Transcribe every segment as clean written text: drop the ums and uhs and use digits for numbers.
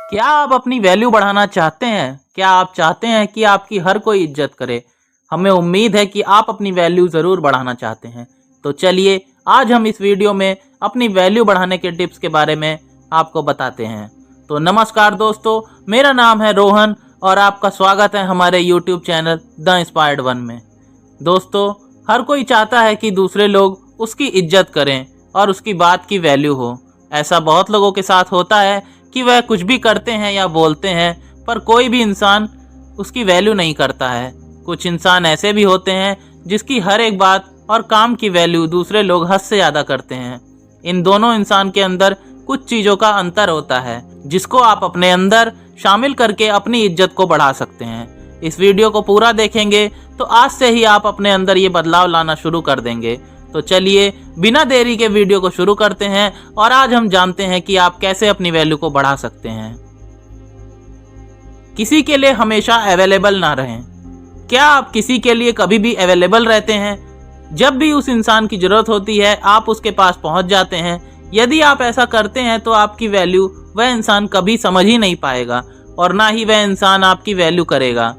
क्या आप अपनी वैल्यू बढ़ाना चाहते हैं? क्या आप चाहते हैं कि आपकी हर कोई इज्जत करे? हमें उम्मीद है कि आप अपनी वैल्यू ज़रूर बढ़ाना चाहते हैं। तो चलिए आज हम इस वीडियो में अपनी वैल्यू बढ़ाने के टिप्स के बारे में आपको बताते हैं। तो नमस्कार दोस्तों, मेरा नाम है रोहन और आपका स्वागत है हमारे YouTube channel the inspired one में। दोस्तों, हर कोई चाहता है कि दूसरे लोग उसकी इज्जत करें और उसकी बात की वैल्यू हो। ऐसा बहुत लोगों के साथ होता है कि वह कुछ भी करते हैं या बोलते हैं पर कोई भी इंसान उसकी वैल्यू नहीं करता है। कुछ इंसान ऐसे भी होते हैं जिसकी हर एक बात और काम की वैल्यू दूसरे लोग हद से ज़्यादा करते हैं। इन दोनों इंसान के अंदर कुछ चीज़ों का अंतर होता है जिसको आप अपने अंदर शामिल करके अपनी इज्जत को बढ़ा सकते हैं। इस वीडियो को पूरा देखेंगे तो आज से ही आप अपने अंदर ये बदलाव लाना शुरू कर देंगे। तो चलिए बिना देरी के वीडियो को शुरू करते हैं और आज हम जानते हैं कि आप कैसे अपनी वैल्यू को बढ़ा सकते हैं। किसी के लिए हमेशा अवेलेबल ना रहें। क्या आप किसी के लिए कभी भी अवेलेबल रहते हैं? जब भी उस इंसान की जरूरत होती है आप उसके पास पहुंच जाते हैं। यदि आप ऐसा करते हैं तो आपकी वैल्यू वह इंसान कभी समझ ही नहीं पाएगा और ना ही वह इंसान आपकी वैल्यू करेगा।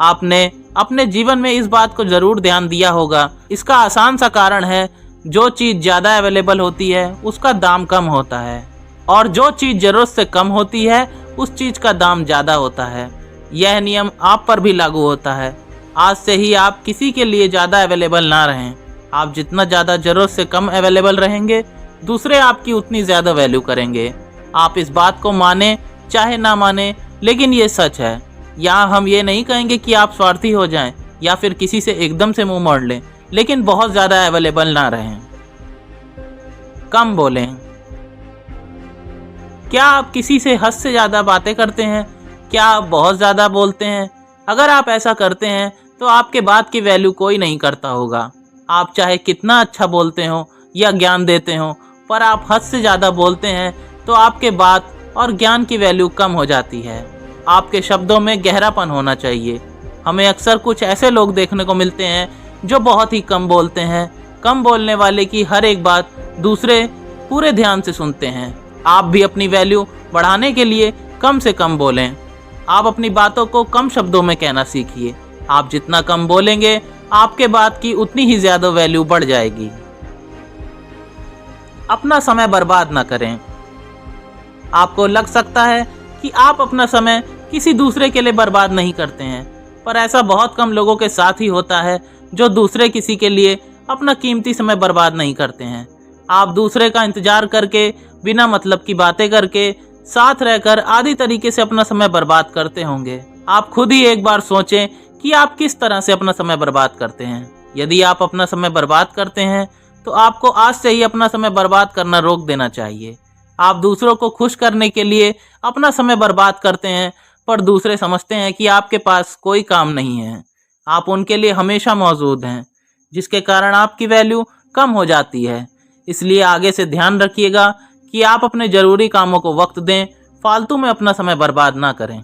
आपने अपने जीवन में इस बात को जरूर ध्यान दिया होगा। इसका आसान सा कारण है, जो चीज़ ज़्यादा अवेलेबल होती है उसका दाम कम होता है और जो चीज़ ज़रूरत से कम होती है उस चीज़ का दाम ज़्यादा होता है। यह नियम आप पर भी लागू होता है। आज से ही आप किसी के लिए ज़्यादा अवेलेबल ना रहें। आप जितना ज़्यादा ज़रूरत से कम अवेलेबल रहेंगे दूसरे आपकी उतनी ज़्यादा वैल्यू करेंगे। आप इस बात को माने चाहे ना माने, लेकिन ये सच है। यहाँ हम ये नहीं कहेंगे कि आप स्वार्थी हो जाएं या फिर किसी से एकदम से मुंह मोड़ लें, लेकिन बहुत ज़्यादा अवेलेबल ना रहें। कम बोलें। क्या आप किसी से हद से ज़्यादा बातें करते हैं? क्या आप बहुत ज़्यादा बोलते हैं? अगर आप ऐसा करते हैं तो आपके बात की वैल्यू कोई नहीं करता होगा। आप चाहे कितना अच्छा बोलते हो या ज्ञान देते हो, पर आप हद से ज़्यादा बोलते हैं तो आपके बात और ज्ञान की वैल्यू कम हो जाती है। आपके शब्दों में गहरापन होना चाहिए। हमें अक्सर कुछ ऐसे लोग देखने को मिलते हैं जो बहुत ही कम बोलते हैं। कम बोलने वाले की हर एक बात दूसरे पूरे ध्यान से सुनते हैं। आप भी अपनी वैल्यू बढ़ाने के लिए कम से कम बोलें। आप अपनी बातों को कम शब्दों में कहना सीखिए। आप जितना कम बोलेंगे आपके बात की उतनी ही ज़्यादा वैल्यू बढ़ जाएगी। अपना समय बर्बाद ना करें। आपको लग सकता है कि आप अपना समय किसी दूसरे के लिए बर्बाद नहीं करते हैं, पर ऐसा बहुत कम लोगों के साथ ही होता है जो दूसरे किसी के लिए अपना कीमती समय बर्बाद नहीं करते हैं। आप दूसरे का इंतजार करके, बिना मतलब की बातें करके, साथ रहकर आदि तरीके से अपना समय बर्बाद करते होंगे। आप खुद ही एक बार सोचें कि आप किस तरह से अपना समय बर्बाद करते हैं। यदि आप अपना समय बर्बाद करते हैं तो आपको आज से ही अपना समय बर्बाद करना रोक देना चाहिए। आप दूसरों को खुश करने के लिए अपना समय बर्बाद करते हैं, पर दूसरे समझते हैं कि आपके पास कोई काम नहीं है। आप उनके लिए हमेशा मौजूद हैं, जिसके कारण आपकी वैल्यू कम हो जाती है। इसलिए आगे से ध्यान रखिएगा कि आप अपने ज़रूरी कामों को वक्त दें, फालतू में अपना समय बर्बाद ना करें।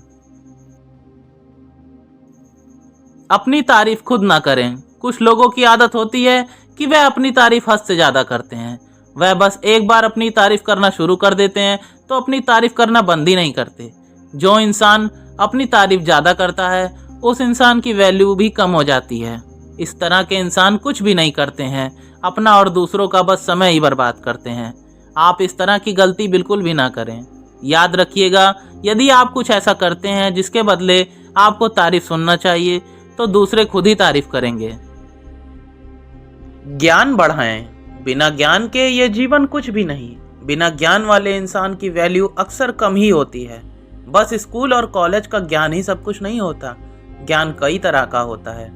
अपनी तारीफ खुद ना करें। कुछ लोगों की आदत होती है कि वह अपनी तारीफ हद से ज़्यादा करते हैं। वह बस एक बार अपनी तारीफ करना शुरू कर देते हैं तो अपनी तारीफ करना बंद ही नहीं करते। जो इंसान अपनी तारीफ ज़्यादा करता है उस इंसान की वैल्यू भी कम हो जाती है। इस तरह के इंसान कुछ भी नहीं करते हैं, अपना और दूसरों का बस समय ही बर्बाद करते हैं। आप इस तरह की गलती बिल्कुल भी ना करें। याद रखिएगा, यदि आप कुछ ऐसा करते हैं जिसके बदले आपको तारीफ सुनना चाहिए तो दूसरे खुद ही तारीफ करेंगे। ज्ञान बढ़ाएं। बिना ज्ञान के ये जीवन कुछ भी नहीं। बिना ज्ञान वाले इंसान की वैल्यू अक्सर कम ही होती है। बस स्कूल और कॉलेज का ज्ञान ही सब कुछ नहीं होता। ज्ञान कई तरह का होता है।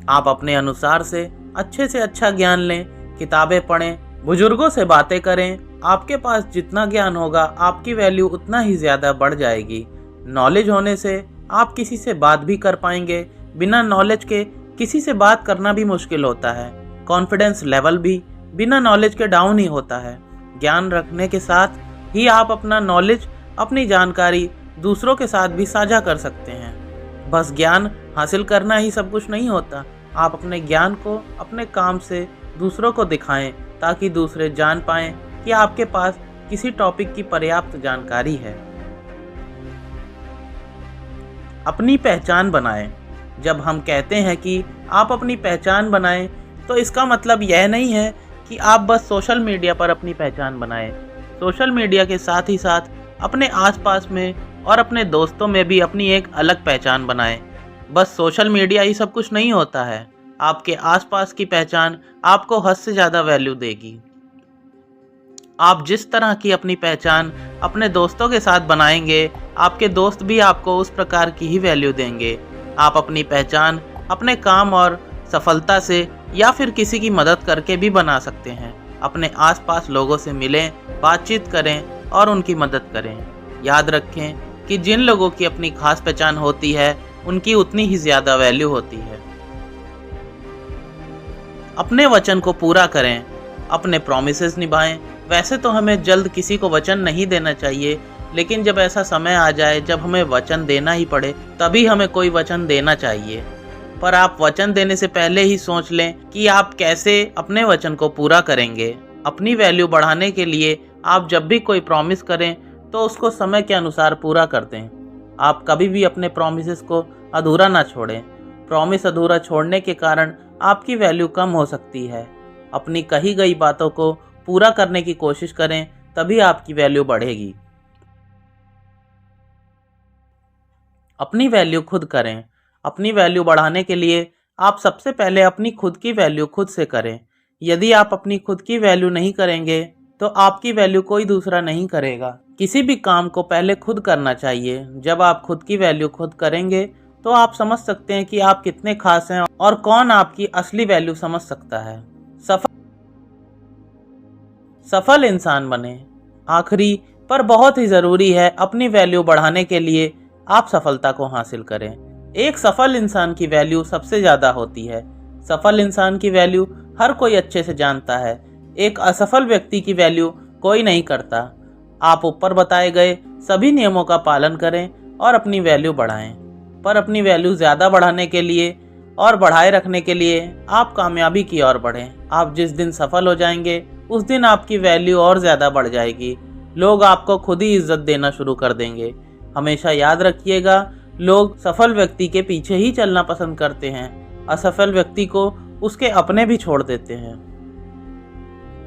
आप अपने अनुसार से अच्छा ज्ञान लें, किताबें पढ़ें, बुजुर्गों से बातें करें। आपके पास जितना ज्ञान होगा आपकी वैल्यू उतना ही ज़्यादा बढ़ जाएगी। नॉलेज होने से आप किसी से बात भी कर पाएंगे। बिना नॉलेज के किसी से बात करना भी मुश्किल होता है। कॉन्फिडेंस लेवल भी बिना नॉलेज के डाउन ही होता है। ज्ञान रखने के साथ ही आप अपना नॉलेज, अपनी जानकारी दूसरों के साथ भी साझा कर सकते हैं। बस ज्ञान हासिल करना ही सब कुछ नहीं होता। आप अपने ज्ञान को अपने काम से दूसरों को दिखाएं ताकि दूसरे जान पाएं कि आपके पास किसी टॉपिक की पर्याप्त जानकारी है। अपनी पहचान बनाएं। जब हम कहते हैं कि आप अपनी पहचान बनाएं, तो इसका मतलब यह नहीं है कि आप बस सोशल मीडिया पर अपनी पहचान बनाएं। सोशल मीडिया के साथ ही साथ अपने आसपास में और अपने दोस्तों में भी अपनी एक अलग पहचान बनाएं। बस सोशल मीडिया ही सब कुछ नहीं होता है। आपके आसपास की पहचान आपको हद से ज़्यादा वैल्यू देगी। आप जिस तरह की अपनी पहचान अपने दोस्तों के साथ बनाएंगे, आपके दोस्त भी आपको उस प्रकार की ही वैल्यू देंगे। आप अपनी पहचान अपने काम और सफलता से या फिर किसी की मदद करके भी बना सकते हैं। अपने आसपास लोगों से मिलें, बातचीत करें और उनकी मदद करें। याद रखें कि जिन लोगों की अपनी खास पहचान होती है, उनकी उतनी ही ज़्यादा वैल्यू होती है। अपने वचन को पूरा करें, अपने प्रॉमिसेस निभाएं। वैसे तो हमें जल्द किसी को वचन नहीं देना चाहिए, लेकिन जब ऐसा समय आ जाए जब हमें वचन देना ही पड़े, तभी हमें कोई वचन देना चाहिए। पर आप वचन देने से पहले ही सोच लें कि आप कैसे अपने वचन को पूरा करेंगे। अपनी वैल्यू बढ़ाने के लिए आप जब भी कोई प्रॉमिस करें तो उसको समय के अनुसार पूरा कर दें। आप कभी भी अपने प्रॉमिसेस को अधूरा ना छोड़ें। प्रॉमिस अधूरा छोड़ने के कारण आपकी वैल्यू कम हो सकती है। अपनी कही गई बातों को पूरा करने की कोशिश करें, तभी आपकी वैल्यू बढ़ेगी। अपनी वैल्यू खुद करें। अपनी वैल्यू बढ़ाने के लिए आप सबसे पहले अपनी खुद की वैल्यू खुद से करें। यदि आप अपनी खुद की वैल्यू नहीं करेंगे तो आपकी वैल्यू कोई दूसरा नहीं करेगा। किसी भी काम को पहले खुद करना चाहिए। जब आप खुद की वैल्यू खुद करेंगे तो आप समझ सकते हैं कि आप कितने खास हैं और कौन आपकी असली वैल्यू समझ सकता है। सफल इंसान बने। आखिरी पर बहुत ही ज़रूरी है, अपनी वैल्यू बढ़ाने के लिए आप सफलता को हासिल करें। एक सफल इंसान की वैल्यू सबसे ज़्यादा होती है। सफल इंसान की वैल्यू हर कोई अच्छे से जानता है। एक असफल व्यक्ति की वैल्यू कोई नहीं करता। आप ऊपर बताए गए सभी नियमों का पालन करें और अपनी वैल्यू बढ़ाएं। पर अपनी वैल्यू ज़्यादा बढ़ाने के लिए और बढ़ाए रखने के लिए आप कामयाबी की ओर बढ़ें। आप जिस दिन सफल हो जाएंगे उस दिन आपकी वैल्यू और ज़्यादा बढ़ जाएगी। लोग आपको खुद ही इज्जत देना शुरू कर देंगे। हमेशा याद रखिएगा, लोग सफल व्यक्ति के पीछे ही चलना पसंद करते हैं। असफल व्यक्ति को उसके अपने भी छोड़ देते हैं।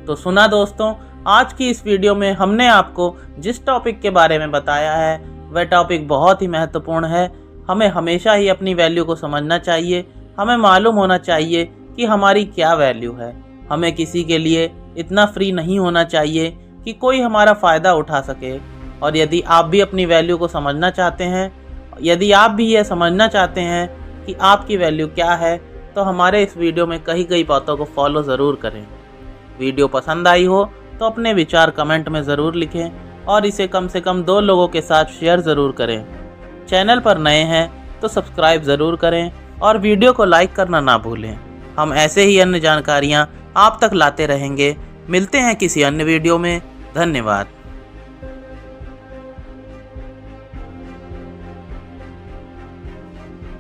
तो सुना दोस्तों, आज की इस वीडियो में हमने आपको जिस टॉपिक के बारे में बताया है वह टॉपिक बहुत ही महत्वपूर्ण है। हमें हमेशा ही अपनी वैल्यू को समझना चाहिए। हमें मालूम होना चाहिए कि हमारी क्या वैल्यू है। हमें किसी के लिए इतना फ्री नहीं होना चाहिए कि कोई हमारा फ़ायदा उठा सके। और यदि आप भी अपनी वैल्यू को समझना चाहते हैं, यदि आप भी यह समझना चाहते हैं कि आपकी वैल्यू क्या है, तो हमारे इस वीडियो में कही गई बातों को फॉलो ज़रूर करें। वीडियो पसंद आई हो तो अपने विचार कमेंट में ज़रूर लिखें और इसे कम से कम 2 लोगों के साथ शेयर ज़रूर करें। चैनल पर नए हैं तो सब्सक्राइब ज़रूर करें और वीडियो को लाइक करना ना भूलें। हम ऐसे ही अन्य जानकारियाँ आप तक लाते रहेंगे। मिलते हैं किसी अन्य वीडियो में। धन्यवाद।